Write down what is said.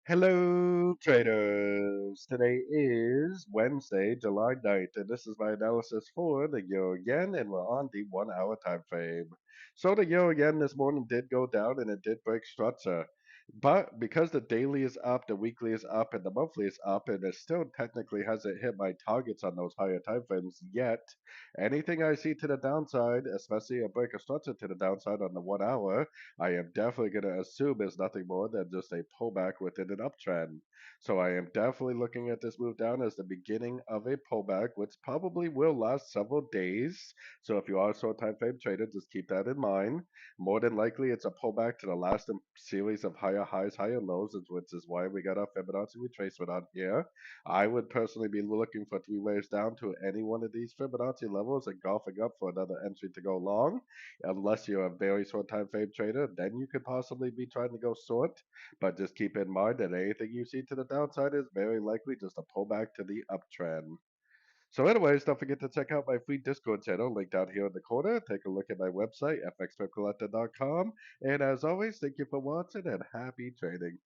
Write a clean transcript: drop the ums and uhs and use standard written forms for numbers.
Hello, traders. Today is Wednesday, July 9th, and this is my analysis for the Euro Yen, and we're on the 1 hour time frame. So the Euro Yen this morning did go down and it did break structure. But because the daily is up, the weekly is up, and the monthly is up, and it still technically hasn't hit my targets on those higher time frames yet, anything I see to the downside, especially a break of structure to the downside on the 1 hour, I am definitely going to assume is nothing more than just a pullback within an uptrend. So I am definitely looking at this move down as the beginning of a pullback, which probably will last several days. So if you are a short time frame trader, just keep that in mind. More than likely, it's a pullback to the last series of higher highs, higher lows, which is why we got our Fibonacci retracement on here. I would personally be looking for three waves down to any one of these Fibonacci levels and golfing up for another entry to go long. Unless you're a very short time frame trader, then you could possibly be trying to go short. But just keep in mind that anything you see to the downside is very likely just a pullback to the uptrend. So, anyways, don't forget to check out my free Discord channel linked out here in the corner. Take a look at my website, fxpipcollector.com. And as always, thank you for watching and happy trading.